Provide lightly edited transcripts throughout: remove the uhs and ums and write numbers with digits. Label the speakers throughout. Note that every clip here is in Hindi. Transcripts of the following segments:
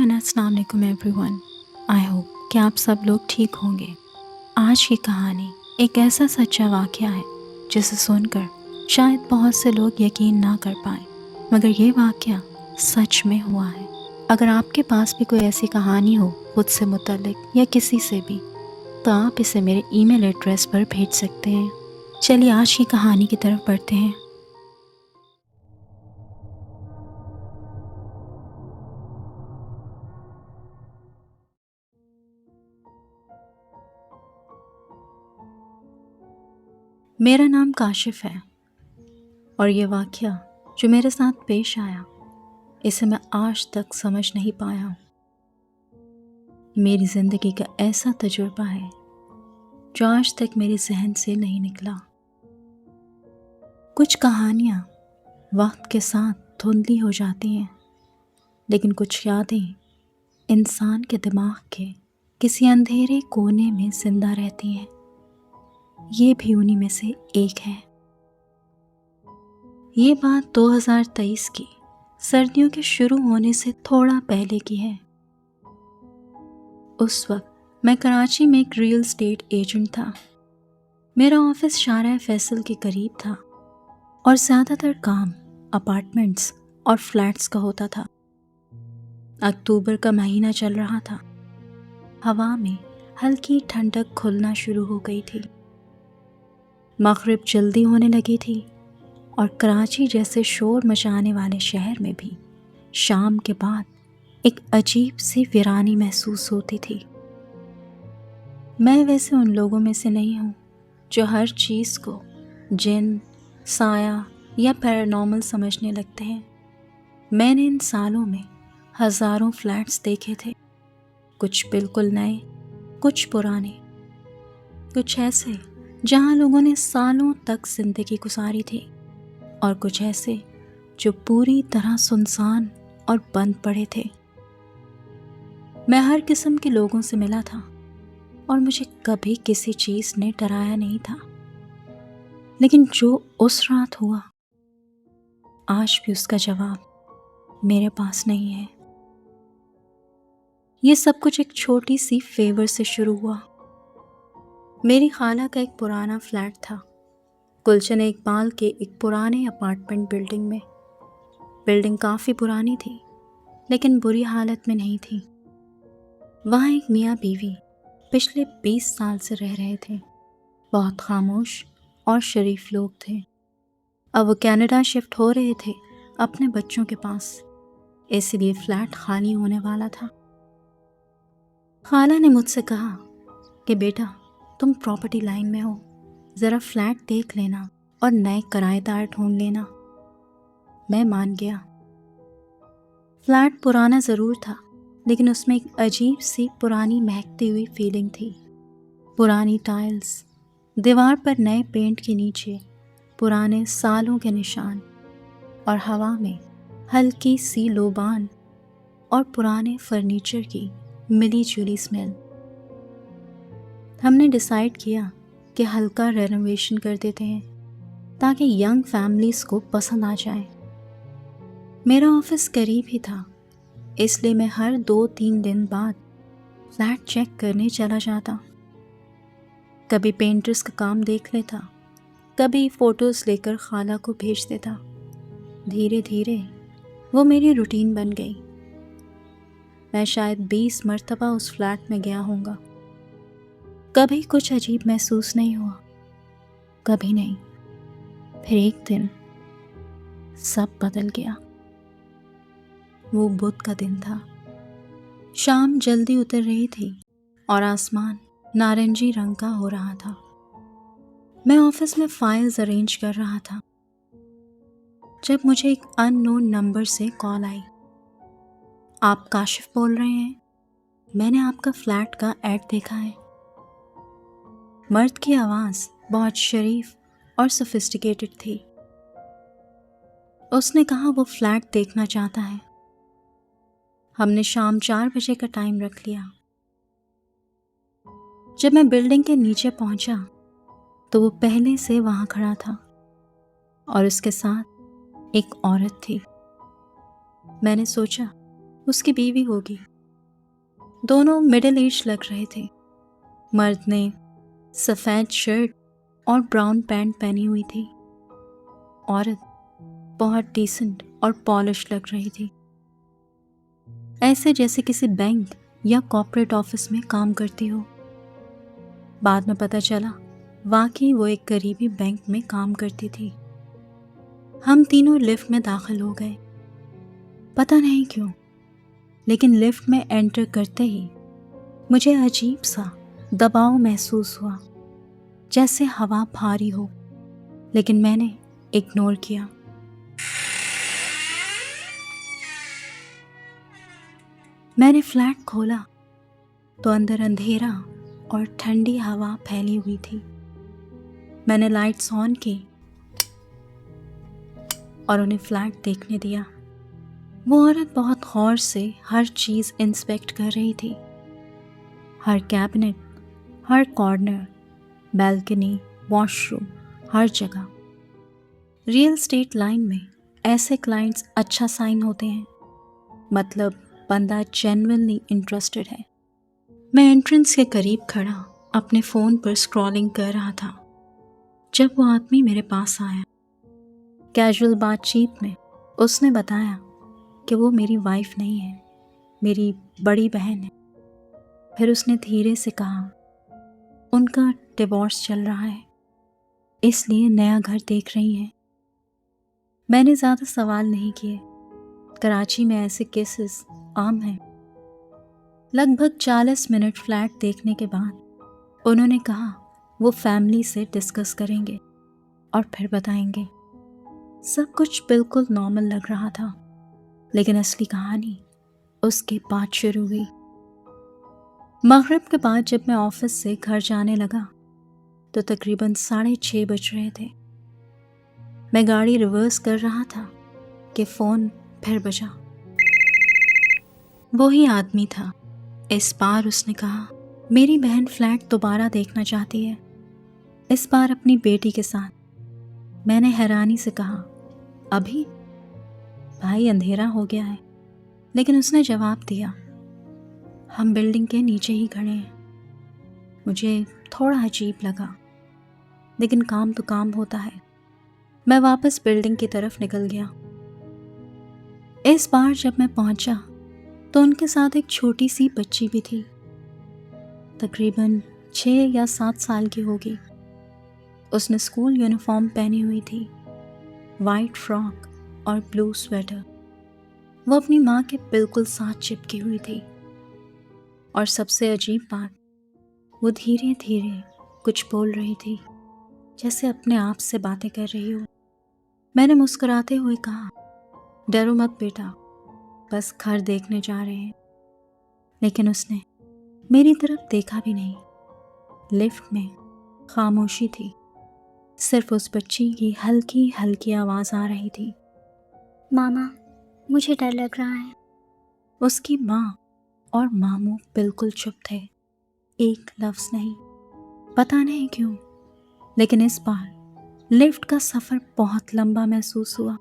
Speaker 1: एंड अस्सलाम वालेकुम एवरीवन। आई होप कि आप सब लोग ठीक होंगे। आज की कहानी एक ऐसा सच्चा वाक़या है जिसे सुनकर शायद बहुत से लोग यकीन ना कर पाएँ, मगर ये वाक़या सच में हुआ है। अगर आपके पास भी कोई ऐसी कहानी हो खुद से मुतल्लिक या किसी से भी, तो आप इसे मेरे ईमेल एड्रेस पर भेज सकते हैं। चलिए आज की कहानी की तरफ बढ़ते हैं। मेरा नाम काशिफ है और ये वाक़या जो मेरे साथ पेश आया, इसे मैं आज तक समझ नहीं पाया हूँ। मेरी ज़िंदगी का ऐसा तजुर्बा है जो आज तक मेरे जहन से नहीं निकला। कुछ कहानियाँ वक्त के साथ धुंधली हो जाती हैं, लेकिन कुछ यादें इंसान के दिमाग के किसी अंधेरे कोने में जिंदा रहती हैं। ये भी उन्हीं में से एक है। ये बात 2023 की सर्दियों के शुरू होने से थोड़ा पहले की है। उस वक्त मैं कराची में एक रियल एस्टेट एजेंट था। मेरा ऑफिस शारा फैसल के करीब था और ज़्यादातर काम अपार्टमेंट्स और फ्लैट्स का होता था। अक्टूबर का महीना चल रहा था। हवा में हल्की ठंडक खुलना शुरू हो गई थी। मगरिब जल्दी होने लगी थी और कराची जैसे शोर मचाने वाले शहर में भी शाम के बाद एक अजीब सी वीरानी महसूस होती थी। मैं वैसे उन लोगों में से नहीं हूँ जो हर चीज़ को जिन, साया या पैरानॉर्मल समझने लगते हैं। मैंने इन सालों में हज़ारों फ्लैट्स देखे थे, कुछ बिल्कुल नए, कुछ पुराने, कुछ ऐसे जहाँ लोगों ने सालों तक जिंदगी गुजारी थी और कुछ ऐसे जो पूरी तरह सुनसान और बंद पड़े थे। मैं हर किस्म के लोगों से मिला था और मुझे कभी किसी चीज़ ने डराया नहीं था, लेकिन जो उस रात हुआ, आज भी उसका जवाब मेरे पास नहीं है। ये सब कुछ एक छोटी सी फेवर से शुरू हुआ। मेरी खाला का एक पुराना फ्लैट था गुलशन इकबाल के एक पुराने अपार्टमेंट बिल्डिंग में। बिल्डिंग काफ़ी पुरानी थी, लेकिन बुरी हालत में नहीं थी। वहाँ एक मियाँ बीवी पिछले 20 साल से रह रहे थे। बहुत खामोश और शरीफ लोग थे। अब वो कनाडा शिफ्ट हो रहे थे अपने बच्चों के पास, इसलिए फ्लैट खाली होने वाला था। खाला ने मुझसे कहा कि बेटा, तुम प्रॉपर्टी लाइन में हो, ज़रा फ्लैट देख लेना और नए किराएदार ढूंढ लेना। मैं मान गया। फ्लैट पुराना ज़रूर था, लेकिन उसमें एक अजीब सी पुरानी महकती हुई फीलिंग थी। पुरानी टाइल्स, दीवार पर नए पेंट के नीचे पुराने सालों के निशान और हवा में हल्की सी लोबान और पुराने फर्नीचर की मिली जुली स्मेल। हमने डिसाइड किया कि हल्का रेनोवेशन कर देते हैं ताकि यंग फैमिलीज़ को पसंद आ जाए। मेरा ऑफिस करीब ही था, इसलिए मैं हर 2-3 दिन बाद फ्लैट चेक करने चला जाता। कभी पेंटर्स का काम देख लेता, कभी फ़ोटोज़ लेकर खाला को भेज देता। धीरे धीरे वो मेरी रूटीन बन गई। मैं शायद 20 मरतबा उस फ्लैट में गया होऊंगा। कभी कुछ अजीब महसूस नहीं हुआ, कभी नहीं। फिर एक दिन सब बदल गया। वो बुध का दिन था। शाम जल्दी उतर रही थी और आसमान नारंगी रंग का हो रहा था। मैं ऑफिस में फाइल्स अरेंज कर रहा था जब मुझे एक अननोन नंबर से कॉल आई। आप काशिफ बोल रहे हैं? मैंने आपका फ्लैट का ऐड देखा है। मर्द की आवाज़ बहुत शरीफ और सोफिस्टिकेटेड थी। उसने कहा वो फ्लैट देखना चाहता है। हमने शाम 4 बजे का टाइम रख लिया। जब मैं बिल्डिंग के नीचे पहुंचा तो वो पहले से वहां खड़ा था और उसके साथ एक औरत थी। मैंने सोचा उसकी बीवी होगी, दोनों मिडिल एज लग रहे थे। मर्द ने सफ़ेद शर्ट और ब्राउन पैंट पहनी हुई थी। औरत बहुत डिसेंट और पॉलिश लग रही थी, ऐसे जैसे किसी बैंक या कॉर्पोरेट ऑफिस में काम करती हो। बाद में पता चला वाकई वो एक करीबी बैंक में काम करती थी। हम तीनों लिफ्ट में दाखिल हो गए। पता नहीं क्यों, लेकिन लिफ्ट में एंटर करते ही मुझे अजीब सा दबाव महसूस हुआ, जैसे हवा भारी हो, लेकिन मैंने इग्नोर किया। मैंने फ्लैट खोला तो अंदर अंधेरा और ठंडी हवा फैली हुई थी। मैंने लाइट्स ऑन की और उन्हें फ्लैट देखने दिया। वो औरत बहुत गौर से हर चीज़ इंस्पेक्ट कर रही थी। हर कैबिनेट, हर कॉर्नर, बैल्कनी, वॉशरूम, हर जगह। रियल एस्टेट लाइन में ऐसे क्लाइंट्स अच्छा साइन होते हैं, मतलब बंदा जेन्युइनली इंटरेस्टेड है। मैं एंट्रेंस के करीब खड़ा अपने फ़ोन पर स्क्रॉलिंग कर रहा था जब वो आदमी मेरे पास आया। कैजुअल बातचीत में उसने बताया कि वो मेरी वाइफ नहीं है, मेरी बड़ी बहन है। फिर उसने धीरे से कहा, उनका डिवोर्स चल रहा है, इसलिए नया घर देख रही हैं। मैंने ज़्यादा सवाल नहीं किए। कराची में ऐसे केसेस आम हैं। लगभग 40 मिनट फ्लैट देखने के बाद उन्होंने कहा वो फैमिली से डिस्कस करेंगे और फिर बताएंगे। सब कुछ बिल्कुल नॉर्मल लग रहा था, लेकिन असली कहानी उसके बाद शुरू हुई। मगरिब के बाद जब मैं ऑफिस से घर जाने लगा तो तकरीबन 6:30 बज रहे थे। मैं गाड़ी रिवर्स कर रहा था कि फ़ोन फिर बजा। वही आदमी था। इस बार उसने कहा, मेरी बहन फ्लैट दोबारा देखना चाहती है, इस बार अपनी बेटी के साथ। मैंने हैरानी से कहा, अभी? भाई अंधेरा हो गया है। लेकिन उसने जवाब दिया, हम बिल्डिंग के नीचे ही खड़े हैं। मुझे थोड़ा अजीब लगा, लेकिन काम तो काम होता है। मैं वापस बिल्डिंग की तरफ निकल गया। इस बार जब मैं पहुंचा तो उनके साथ एक छोटी सी बच्ची भी थी, तकरीबन 6 या 7 साल की होगी। उसने स्कूल यूनिफॉर्म पहनी हुई थी, वाइट फ्रॉक और ब्लू स्वेटर। वो अपनी माँ के बिल्कुल साथ चिपकी हुई थी। और सबसे अजीब बात, वो धीरे धीरे कुछ बोल रही थी, जैसे अपने आप से बातें कर रही हो। मैंने मुस्कुराते हुए कहा, डरो मत बेटा, बस घर देखने जा रहे हैं। लेकिन उसने मेरी तरफ देखा भी नहीं। लिफ्ट में खामोशी थी, सिर्फ उस बच्ची की हल्की हल्की आवाज़ आ रही थी,
Speaker 2: मामा, मुझे डर लग रहा है।
Speaker 1: उसकी माँ और मामू बिल्कुल चुप थे, एक लफ्ज़ नहीं। पता नहीं क्यों, लेकिन इस बार लिफ्ट का सफ़र बहुत लंबा महसूस हुआ,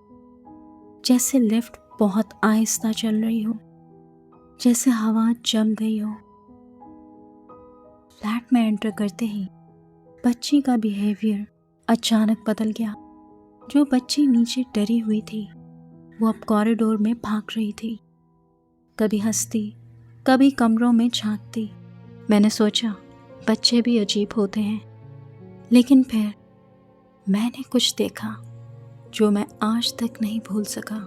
Speaker 1: जैसे लिफ्ट बहुत आहिस्ता चल रही हो, जैसे हवा जम गई हो। फ्लैट में एंटर करते ही बच्ची का बिहेवियर अचानक बदल गया। जो बच्ची नीचे डरी हुई थी, वो अब कॉरिडोर में भाग रही थी, कभी हंसती, कभी कमरों में झांकती। मैंने सोचा बच्चे भी अजीब होते हैं, लेकिन फिर मैंने कुछ देखा जो मैं आज तक नहीं भूल सका।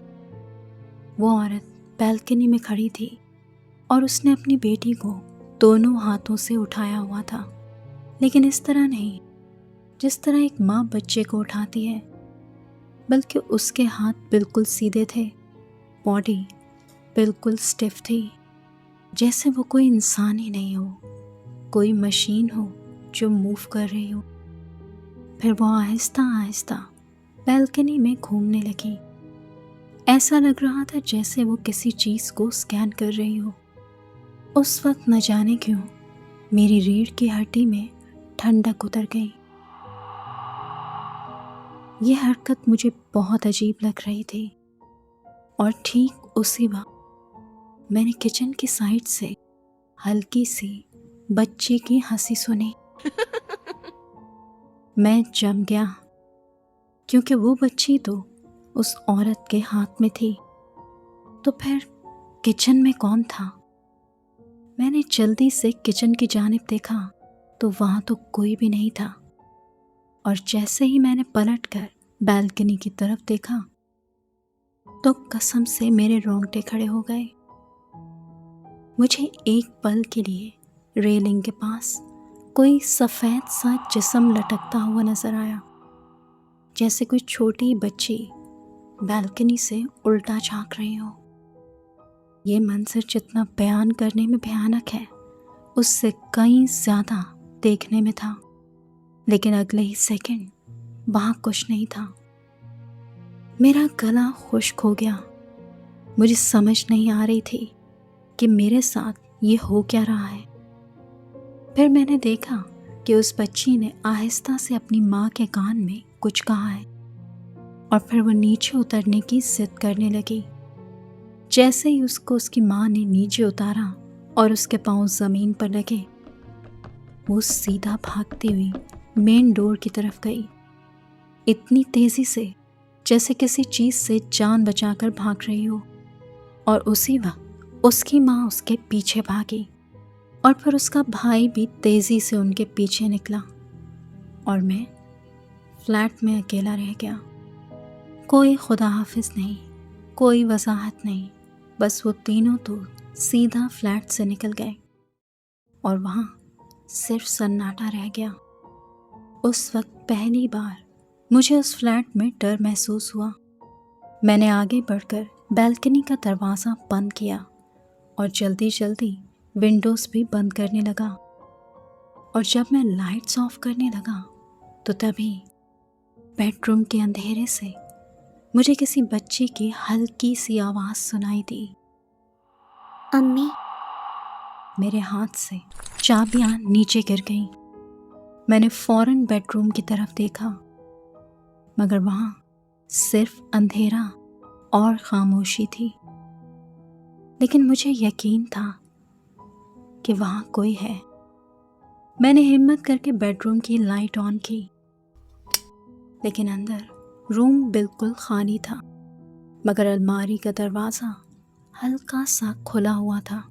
Speaker 1: वो औरत बैल्कनी में खड़ी थी और उसने अपनी बेटी को दोनों हाथों से उठाया हुआ था, लेकिन इस तरह नहीं जिस तरह एक माँ बच्चे को उठाती है, बल्कि उसके हाथ बिल्कुल सीधे थे, बॉडी बिल्कुल स्टिफ थी, जैसे वो कोई इंसान ही नहीं हो, कोई मशीन हो जो मूव कर रही हो। फिर वो आहिस्ता आहिस्ता बैल्कनी में घूमने लगी। ऐसा लग रहा था जैसे वो किसी चीज़ को स्कैन कर रही हो। उस वक्त न जाने क्यों मेरी रीढ़ की हड्डी में ठंडक उतर गई। ये हरकत मुझे बहुत अजीब लग रही थी और ठीक उसी वक्त मैंने किचन की साइड से हल्की सी बच्ची की हंसी सुनी। मैं जम गया, क्योंकि वो बच्ची तो उस औरत के हाथ में थी। तो फिर किचन में कौन था? मैंने जल्दी से किचन की जानिब देखा तो वहां तो कोई भी नहीं था। और जैसे ही मैंने पलटकर बालकनी की तरफ देखा तो कसम से मेरे रोंगटे खड़े हो गए। मुझे एक पल के लिए रेलिंग के पास कोई सफ़ेद सा जिस्म लटकता हुआ नजर आया, जैसे कोई छोटी बच्ची बालकनी से उल्टा झांक रही हो। ये मंजर जितना बयान करने में भयानक है, उससे कहीं ज़्यादा देखने में था। लेकिन अगले ही सेकंड वहाँ कुछ नहीं था। मेरा गला खुश्क हो गया। मुझे समझ नहीं आ रही थी कि मेरे साथ ये हो क्या रहा है। फिर मैंने देखा कि उस बच्ची ने आहिस्ता से अपनी माँ के कान में कुछ कहा है और फिर वो नीचे उतरने की जिद करने लगी। जैसे ही उसको उसकी माँ ने नीचे उतारा और उसके पाँव ज़मीन पर लगे, वो सीधा भागती हुई मेन डोर की तरफ गई, इतनी तेज़ी से जैसे किसी चीज़ से जान बचाकर भाग रही हो। और उसी वक्त उसकी माँ उसके पीछे भागी और फिर उसका भाई भी तेज़ी से उनके पीछे निकला और मैं फ्लैट में अकेला रह गया। कोई खुदा हाफिज नहीं, कोई वजाहत नहीं, बस वो तीनों तो सीधा फ्लैट से निकल गए और वहाँ सिर्फ सन्नाटा रह गया। उस वक्त पहली बार मुझे उस फ्लैट में डर महसूस हुआ। मैंने आगे बढ़कर बालकनी का दरवाज़ा बंद किया और जल्दी जल्दी विंडोज़ भी बंद करने लगा। और जब मैं लाइट्स ऑफ करने लगा तो तभी बेडरूम के अंधेरे से मुझे किसी बच्चे की हल्की सी आवाज़ सुनाई दी।
Speaker 2: अम्मी।
Speaker 1: मेरे हाथ से चाबियां नीचे गिर गईं। मैंने फौरन बेडरूम की तरफ देखा, मगर वहाँ सिर्फ अंधेरा और खामोशी थी। लेकिन मुझे यकीन था कि वहाँ कोई है। मैंने हिम्मत करके बेडरूम की लाइट ऑन की, लेकिन अंदर रूम बिल्कुल खाली था, मगर अलमारी का दरवाज़ा हल्का सा खुला हुआ था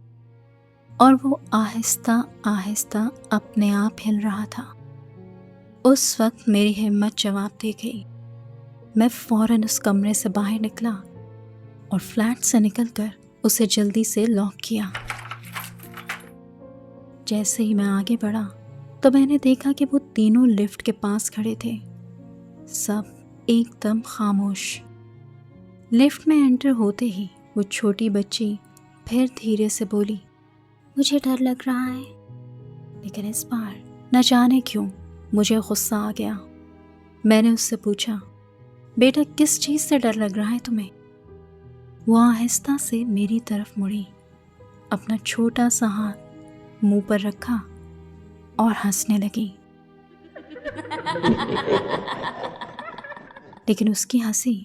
Speaker 1: और वो आहिस्ता आहिस्ता अपने आप हिल रहा था। उस वक्त मेरी हिम्मत जवाब दे गई। मैं फ़ौरन उस कमरे से बाहर निकला और फ्लैट से निकलकर उसे जल्दी से लॉक किया। जैसे ही मैं आगे बढ़ा तो मैंने देखा कि वो तीनों लिफ्ट के पास खड़े थे, सब एकदम खामोश। लिफ्ट में एंटर होते ही वो छोटी बच्ची फिर धीरे से बोली,
Speaker 2: मुझे डर लग रहा है।
Speaker 1: लेकिन इस बार न जाने क्यों मुझे गुस्सा आ गया। मैंने उससे पूछा, बेटा किस चीज़ से डर लग रहा है तुम्हें? वो आहिस्ता से मेरी तरफ मुड़ी, अपना छोटा सा हाथ मुंह पर रखा और हंसने लगी। लेकिन उसकी हंसी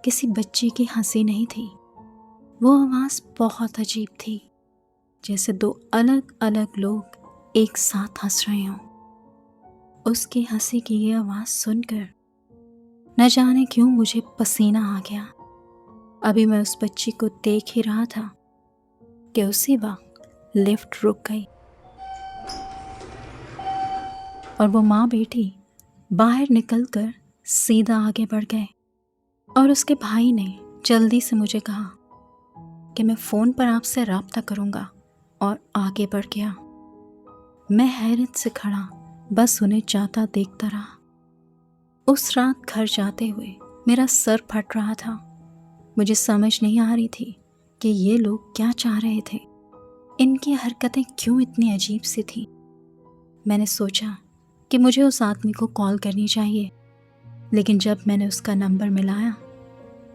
Speaker 1: किसी बच्ची की हंसी नहीं थी। वो आवाज़ बहुत अजीब थी, जैसे दो अलग अलग लोग एक साथ हंस रहे हों। उसकी हंसी की ये आवाज़ सुनकर न जाने क्यों मुझे पसीना आ गया। अभी मैं उस बच्ची को देख ही रहा था कि उसी वक्त लिफ्ट रुक गई और वो माँ बेटी बाहर निकलकर सीधा आगे बढ़ गए। और उसके भाई ने जल्दी से मुझे कहा कि मैं फ़ोन पर आपसे राब्ता करूँगा, और आगे बढ़ गया। मैं हैरत से खड़ा बस उन्हें जाता देखता रहा। उस रात घर जाते हुए मेरा सर फट रहा था। मुझे समझ नहीं आ रही थी कि ये लोग क्या चाह रहे थे। इनकी हरकतें क्यों इतनी अजीब सी थी। मैंने सोचा कि मुझे उस आदमी को कॉल करनी चाहिए, लेकिन जब मैंने उसका नंबर मिलाया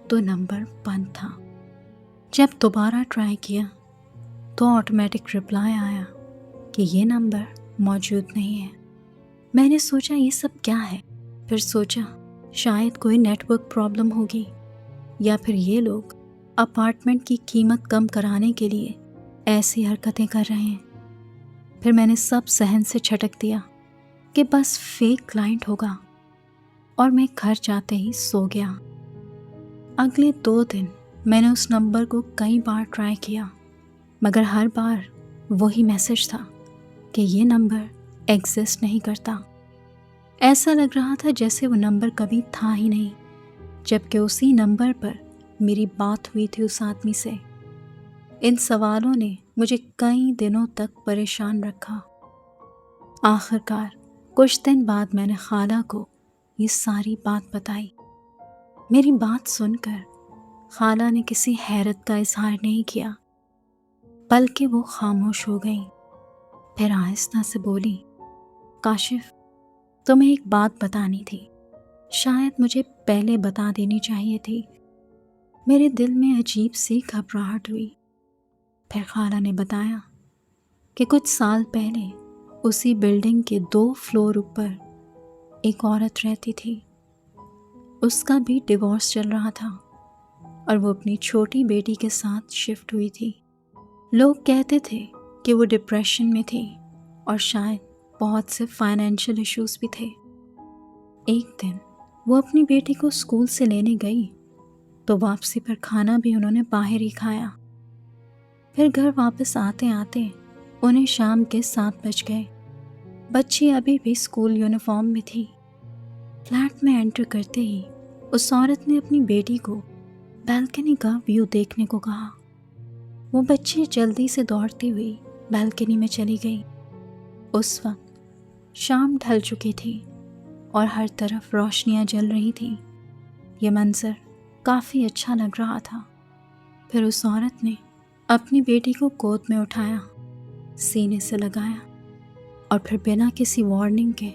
Speaker 1: तो नंबर बंद था। जब दोबारा ट्राई किया तो ऑटोमेटिक रिप्लाई आया कि ये नंबर मौजूद नहीं है। मैंने सोचा ये सब क्या है। फिर सोचा शायद कोई नेटवर्क प्रॉब्लम होगी, या फिर ये लोग अपार्टमेंट की कीमत कम कराने के लिए ऐसी हरकतें कर रहे हैं। फिर मैंने सब सहन से झटक दिया कि बस फेक क्लाइंट होगा और मैं घर जाते ही सो गया। अगले 2 दिन मैंने उस नंबर को कई बार ट्राई किया, मगर हर बार वही मैसेज था कि ये नंबर एग्जिस्ट नहीं करता। ऐसा लग रहा था जैसे वो नंबर कभी था ही नहीं, जबकि उसी नंबर पर मेरी बात हुई थी उस आदमी से। इन सवालों ने मुझे कई दिनों तक परेशान रखा। आखिरकार कुछ दिन बाद मैंने खाला को ये सारी बात बताई। मेरी बात सुनकर खाला ने किसी हैरत का इजहार नहीं किया, बल्कि वो खामोश हो गई। फिर आहिस्ता से बोली, काशिफ, तुम्हें एक बात बतानी थी, शायद मुझे पहले बता देनी चाहिए थी। मेरे दिल में अजीब सी घबराहट हुई। फिर खाला ने बताया कि कुछ साल पहले उसी बिल्डिंग के 2 फ्लोर ऊपर एक औरत रहती थी। उसका भी डिवोर्स चल रहा था और वो अपनी छोटी बेटी के साथ शिफ्ट हुई थी। लोग कहते थे कि वो डिप्रेशन में थी और शायद बहुत से फाइनेंशियल इश्यूज भी थे। एक दिन वो अपनी बेटी को स्कूल से लेने गई तो वापसी पर खाना भी उन्होंने बाहर ही खाया। फिर घर वापस आते आते उन्हें शाम के 7 बज गए। बच्ची अभी भी स्कूल यूनिफॉर्म में थी। फ्लैट में एंटर करते ही उस औरत ने अपनी बेटी को बालकनी का व्यू देखने को कहा। वो बच्ची जल्दी से दौड़ती हुई बालकनी में चली गई। उस वक्त शाम ढल चुकी थी और हर तरफ रोशनियां जल रही थी। ये मंजर काफ़ी अच्छा लग रहा था। फिर उस औरत ने अपनी बेटी को गोद में उठाया, सीने से लगाया और फिर बिना किसी वार्निंग के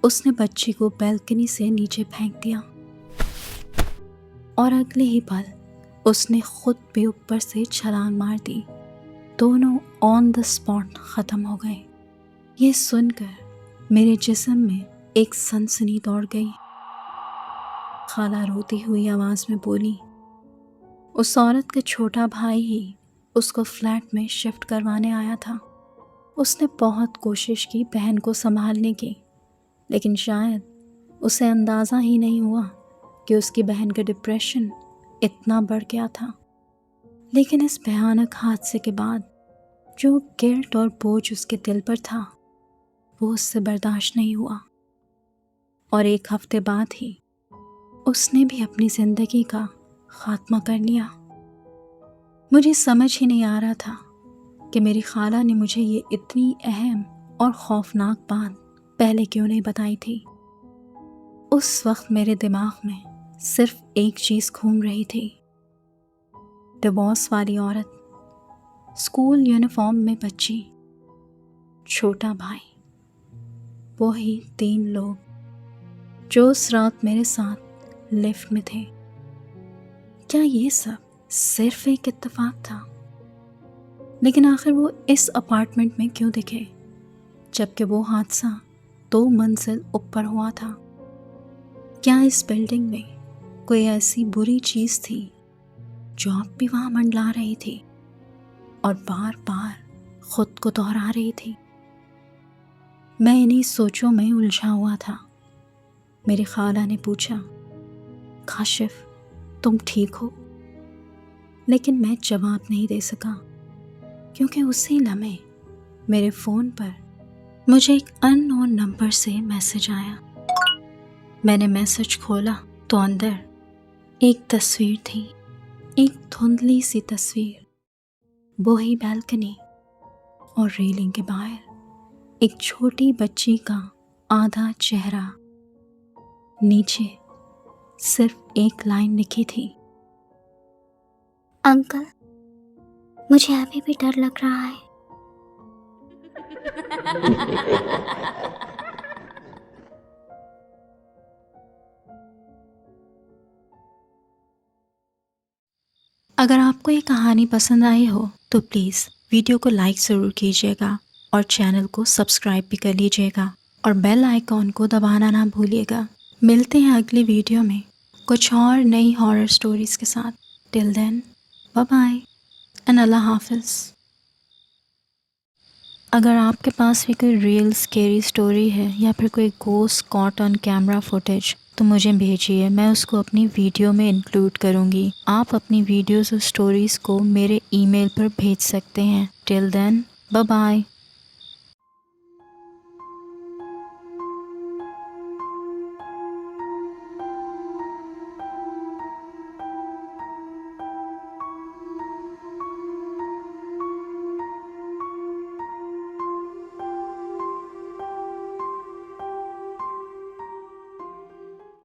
Speaker 1: उसने बच्ची को बालकनी से नीचे फेंक दिया और अगले ही पल उसने खुद भी ऊपर से छलांग मार दी। दोनों ऑन द स्पॉट ख़त्म हो गए। ये सुनकर मेरे जिस्म में एक सनसनी दौड़ गई। खाला रोती हुई आवाज़ में बोली, उस औरत का छोटा भाई ही उसको फ्लैट में शिफ्ट करवाने आया था। उसने बहुत कोशिश की बहन को संभालने की, लेकिन शायद उसे अंदाज़ा ही नहीं हुआ कि उसकी बहन का डिप्रेशन इतना बढ़ गया था। लेकिन इस भयानक हादसे के बाद जो गिल्ट और बोझ उसके दिल पर था वो उससे बर्दाश्त नहीं हुआ और 1 हफ्ते बाद ही उसने भी अपनी ज़िंदगी का खात्मा कर लिया। मुझे समझ ही नहीं आ रहा था कि मेरी खाला ने मुझे ये इतनी अहम और खौफनाक बात पहले क्यों नहीं बताई थी। उस वक्त मेरे दिमाग में सिर्फ एक चीज़ घूम रही थी, डिवोर्स वाली औरत, स्कूल यूनिफॉर्म में बच्ची, छोटा भाई, वही 3 लोग जो उस रात मेरे साथ लिफ्ट में थे। क्या ये सब सिर्फ एक इत्तेफाक था? लेकिन आखिर वो इस अपार्टमेंट में क्यों दिखे, जबकि वो हादसा 2 मंजिल ऊपर हुआ था? क्या इस बिल्डिंग में कोई ऐसी बुरी चीज़ थी जो अब भी वहाँ मंडला रही थी और बार बार खुद को दोहरा रही थी? मैं इन्हीं सोचों में उलझा हुआ था। मेरी खाला ने पूछा, काशिफ, तुम ठीक हो? लेकिन मैं जवाब नहीं दे सका, क्योंकि उसी लम्हे मेरे फ़ोन पर मुझे एक अननोन नंबर से मैसेज आया। मैंने मैसेज खोला तो अंदर एक तस्वीर थी, एक धुंधली सी तस्वीर। वही बालकनी और रेलिंग के बाहर एक छोटी बच्ची का आधा चेहरा। नीचे सिर्फ एक लाइन लिखी थी,
Speaker 2: अंकल, मुझे अभी भी डर लग रहा है।
Speaker 1: अगर आपको ये कहानी पसंद आई हो तो प्लीज़ वीडियो को लाइक ज़रूर कीजिएगा और चैनल को सब्सक्राइब भी कर लीजिएगा और बेल आइकॉन को दबाना ना भूलिएगा। मिलते हैं अगली वीडियो में कुछ और नई हॉरर स्टोरीज़ के साथ। Till then, bye bye and Allah हाफिज़। अगर आपके पास भी कोई रियल स्केरी स्टोरी है या फिर कोई ghost caught on camera footage तो मुझे भेजिए, मैं उसको अपनी वीडियो में इंक्लूड करूँगी। आप अपनी वीडियोस और स्टोरीज़ को मेरे ईमेल पर भेज सकते हैं। Till then, bye bye.